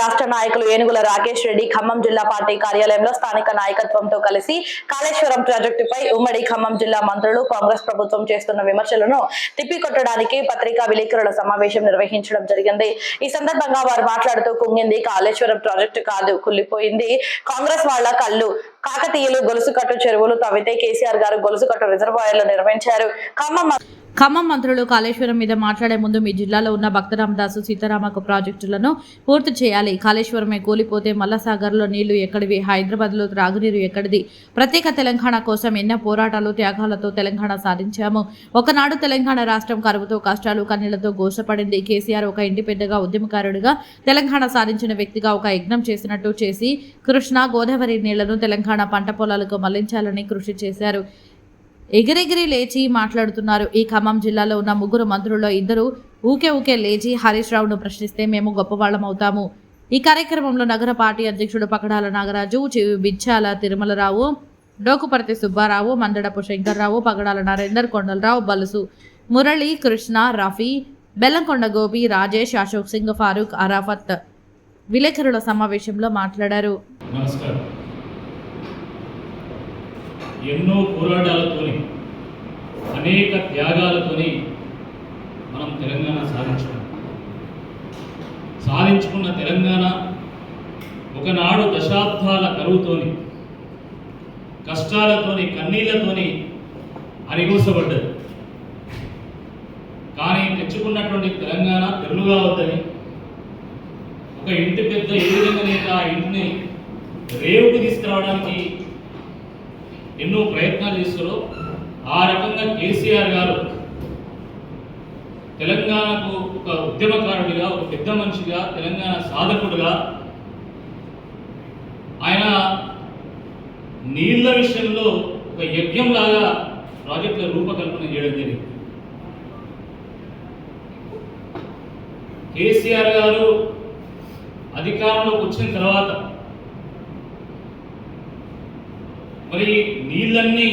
రాష్ట్ర నాయకులు ఏనుగుల రాకేష్ రెడ్డి ఖమ్మం జిల్లా పార్టీ కార్యాలయంలో స్థానిక నాయకత్వంతో కలిసి కాళేశ్వరం ప్రాజెక్టుపై ఉమ్మడి ఖమ్మం జిల్లా మంత్రులు కాంగ్రెస్ ప్రభుత్వం చేస్తున్న విమర్శలను తిప్పికొట్టడానికి పత్రికా విలేకరుల సమావేశం నిర్వహించడం జరిగింది. ఈ సందర్భంగా వారు మాట్లాడుతూ కుంగింది కాళేశ్వరం ప్రాజెక్టు కాదు, కుళ్ళిపోయింది కాంగ్రెస్ వాళ్ల కళ్ళు. కాకతీయులు గొలుసుకట్టు చెరువులు తవ్వితే కేసీఆర్ గారు గొలుసుకట్టు రిజర్వాయర్లు నిర్మించారు. ఖమ్మం మంత్రులు కాళేశ్వరం మీద మాట్లాడే ముందు మీ జిల్లాలో ఉన్న భక్తరామదాసు సీతారామకు ప్రాజెక్టులను పూర్తి చేయాలి. కాళేశ్వరమే కూలిపోతే మల్లసాగర్లో నీళ్లు ఎక్కడివి? హైదరాబాద్లో త్రాగునీరు ఎక్కడిది? ప్రత్యేక తెలంగాణ కోసం ఎన్నో పోరాటాలు త్యాగాలతో తెలంగాణ సాధించాము. ఒకనాడు తెలంగాణ రాష్ట్రం కరువుతో కష్టాలు కన్నీళ్లతో ఘోషపడింది. కేసీఆర్ ఒక ఇంటి పెద్దగా ఉద్యమకారుడిగా తెలంగాణ సాధించిన వ్యక్తిగా ఒక యజ్ఞం చేసినట్టు చేసి కృష్ణా గోదావరి నీళ్లను తెలంగాణ పంట పొలాలకు మళ్లించాలని కృషి చేశారు. ఎగిరెగిరి లేచి మాట్లాడుతున్నారు. ఈ ఖమ్మం జిల్లాలో ఉన్న ముగ్గురు మంత్రుల్లో ఇద్దరు ఊకే లేచి హరీష్ రావును ప్రశ్నిస్తే మేము గొప్పవాళ్లం అవుతాము. ఈ కార్యక్రమంలో నగర పార్టీ అధ్యక్షుడు పకడాల నాగరాజు, బిచ్చాల తిరుమలరావు, డోకుపర్తి సుబ్బారావు, మందడపు శంకర్రావు, పగడాల నరేందర్, కొండలరావు, బలుసు, మురళి, కృష్ణ, రఫీ, బెల్లంకొండ గోపి, రాజేష్, అశోక్ సింగ్, ఫారూక్, అరాఫత్ విలేకరుల సమావేశంలో మాట్లాడారు. ఎన్నో పోరాటాలతోని అనేక త్యాగాలతోని మనం తెలంగాణ సాధించుకున్న తెలంగాణ ఒకనాడు దశాబ్దాల కరువుతోని కష్టాలతోని కన్నీళ్లతోని అరిగోసబడ్డది. కానీ తెచ్చుకున్నటువంటి తెలంగాణ తెరులుగా వద్దని ఒక ఇంటి పెద్ద ఏ విధంగానైతే ఆ ఇంటిని రేవుకు తీసుకురావడానికి ఎన్నో ప్రయత్నాలు చేస్తారో ఆ రకంగా కేసీఆర్ గారు తెలంగాణకు ఒక ఉద్యమకారుడిగా, ఒక పెద్ద మనిషిగా, తెలంగాణ సాధకుడుగా ఆయన నీళ్ల విషయంలో ఒక యజ్ఞంలాగా ప్రాజెక్టుల రూపకల్పన చేయడం జరిగింది. కేసీఆర్ గారు అధికారంలోకి వచ్చిన తర్వాత మరి నీళ్ళన్నీ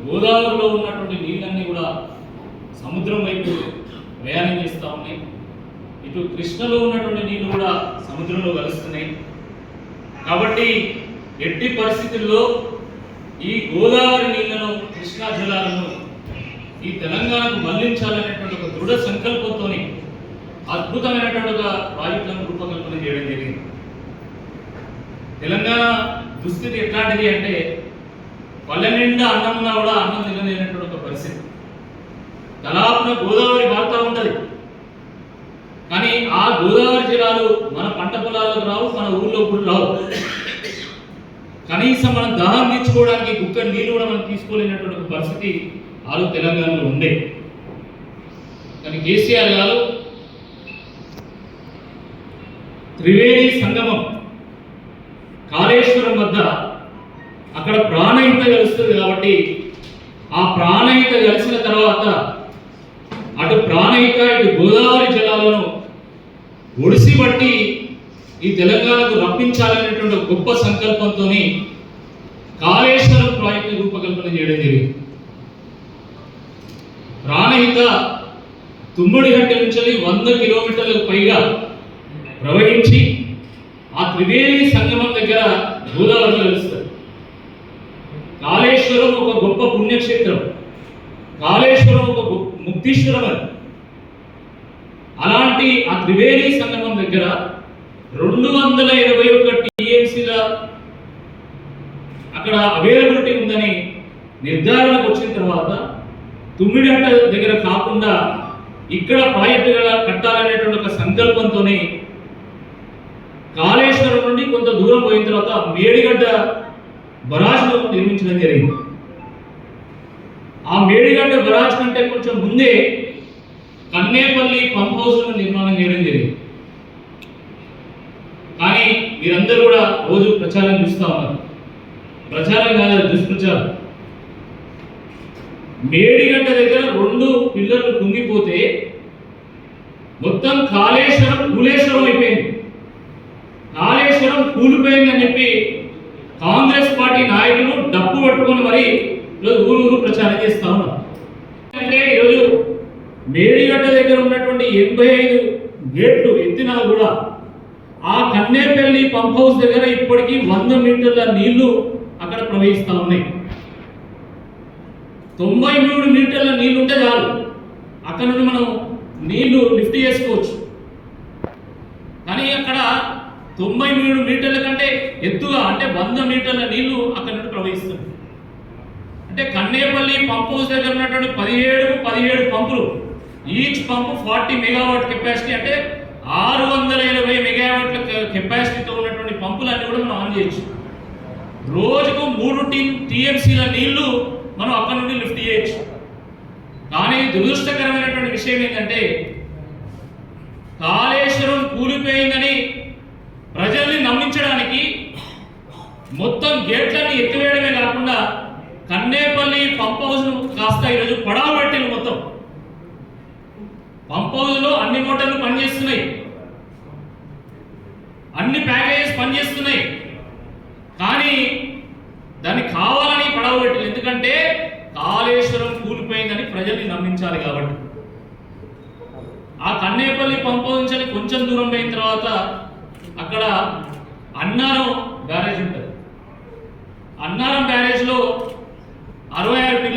గోదావరిలో ఉన్నటువంటి నీళ్ళన్నీ కూడా సముద్రం వైపు ప్రయాణం చేస్తూ ఉన్నాయి. ఇటు కృష్ణలో ఉన్నటువంటి నీళ్లు కూడా సముద్రంలో కలుస్తున్నాయి. కాబట్టి ఎట్టి పరిస్థితుల్లో ఈ గోదావరి నీళ్లను, కృష్ణా జలాలను ఈ తెలంగాణకు మళ్లించాలనేటువంటి ఒక దృఢ సంకల్పంతో అద్భుతమైనటువంటి ఒక ప్రాజెక్టులను రూపకల్పన చేయడం జరిగింది. తెలంగాణ దుస్థితి ఎట్లాంటిది అంటే పల్లె నిండా అన్నం ఉన్నా కూడా అన్నం తినలేనటువంటి ఒక పరిస్థితి. తలాపున గోదావరి మారుతూ ఉంటుంది, కానీ ఆ గోదావరి జలాలు మన పంట పొలాలకు రావు, మన ఊళ్ళో కూడా రావు. కనీసం మనం దాహం తీర్చుకోవడానికి గుక్క నీళ్ళు కూడా మనం తీసుకోలేనటువంటి ఒక పరిస్థితి ఆలు తెలంగాణలో ఉండే. కానీ కేసీఆర్ గారు త్రివేణి సంగమం కాళేశ్వరం వద్ద అక్కడ ప్రాణహిత కలుస్తుంది కాబట్టి ఆ ప్రాణహిత కలిసిన తర్వాత అటు ప్రాణహిత ఇటు గోదావరి జలాలను ఒడిసిబట్టి ఈ తెలంగాణకు రప్పించాలనేటువంటి గొప్ప సంకల్పంతో కాళేశ్వరం ప్రాజెక్టు రూపకల్పన చేయడం జరిగింది. ప్రాణహిత తుమ్మడిగట్ట నుంచి 100 కిలోమీటర్లకు పైగా ప్రవహించి ఆ త్రివేణి సంగమం దగ్గర గోదావరిలో కలుస్తుంది. కాళేశ్వరం ఒక గొప్ప పుణ్యక్షేత్రం, కాళేశ్వరం ఒక ముక్తీశ్వరం. అలాంటి ఆ త్రివేణి సంగమం దగ్గర 221 టీఎంసీల అక్కడ అవైలబిలిటీ ఉందని నిర్ధారణకు వచ్చిన తర్వాత తుమ్మిడిగట్ట దగ్గర కాకుండా ఇక్కడ ప్రాజెక్టుగా కట్టాలనేటువంటి ఒక సంకల్పంతోనే కాళేశ్వరం నుండి కొంత దూరం పోయిన తర్వాత మేడిగడ్డ బరాజ్ను నిర్మించడం జరిగింది. ఆ మేడిగడ్డ బరాజ్ కంటే కొంచెం ముందే కన్నేపల్లి పంప్ హౌస్లను నిర్మాణం చేయడం జరిగింది. కానీ మీరందరూ కూడా రోజు ప్రచారం చూస్తూ ఉన్నారు. ప్రచారం కాదు, దుష్ప్రచారం. మేడిగడ్డ దగ్గర 2 పిల్లర్లు కుంగిపోతే మొత్తం కాళేశ్వరం కూలేశ్వరం అయిపోయింది. కాళేశ్వరం కూలిపోయిందని చెప్పి కాంగ్రెస్ పార్టీ నాయకులు డప్పు పట్టుకొని మరి ఊరు ప్రచారం చేస్తా ఉన్నారు. అంటే ఈరోజు మేడిగడ్డ దగ్గర ఉన్నటువంటి 85 గేట్లు ఎత్తినా కూడా ఆ కన్నేపల్లి పంప్ హౌస్ దగ్గర ఇప్పటికీ 100 మీటర్ల నీళ్లు అక్కడ ప్రవహిస్తూ ఉన్నాయి. 93 మీటర్ల నీళ్లు ఉంటే చాలు, అక్కడ నుండి మనం నీళ్లు లిఫ్ట్ చేసుకోవచ్చు. కానీ అక్కడ 93 మీటర్ల కంటే ఎత్తుగా అంటే 100 మీటర్ల నీళ్లు అక్కడ నుండి ప్రవహిస్తుంది. అంటే కన్నేపల్లి పంప్ హౌస్ దగ్గర ఉన్నటువంటి 17 పంపులు, ఈచ్ పంపు 40 మెగావాట్ కెపాసిటీ, అంటే 680 మెగావాట్ల కెపాసిటీతో ఉన్నటువంటి పంపులన్నీ కూడా మనం ఆన్ చేయొచ్చు. రోజుకు 3 టీఎంసీల నీళ్లు మనం అక్కడ నుండి లిఫ్ట్ చేయొచ్చు. కానీ దురదృష్టకరమైనటువంటి విషయం ఏంటంటే కాళేశ్వరం కూలిపోయిందని ప్రజల్ని నమ్మించడానికి మొత్తం గేట్లన్నీ ఎత్తివేయడమే కాకుండా కన్నేపల్లి పంప్ హౌస్ కాస్త ఈరోజు పడావు పెట్టింది. మొత్తం పంప్ హౌస్ లో అన్ని మోటార్లు పనిచేస్తున్నాయి, అన్ని ప్యాకేజెస్ పనిచేస్తున్నాయి, కానీ దాన్ని కావాలని పడవ పెట్టింది. ఎందుకంటే కాళేశ్వరం కూలిపోయిందని ప్రజల్ని నమ్మించాలి కాబట్టి. ఆ కన్నేపల్లి పంప్ హౌస్ నుంచి కొంచెం దూరం పోయిన తర్వాత అక్కడ అన్నారం బ్యారేజ్ ఉంటుంది. అన్నారం బ్యారేజ్ లో 66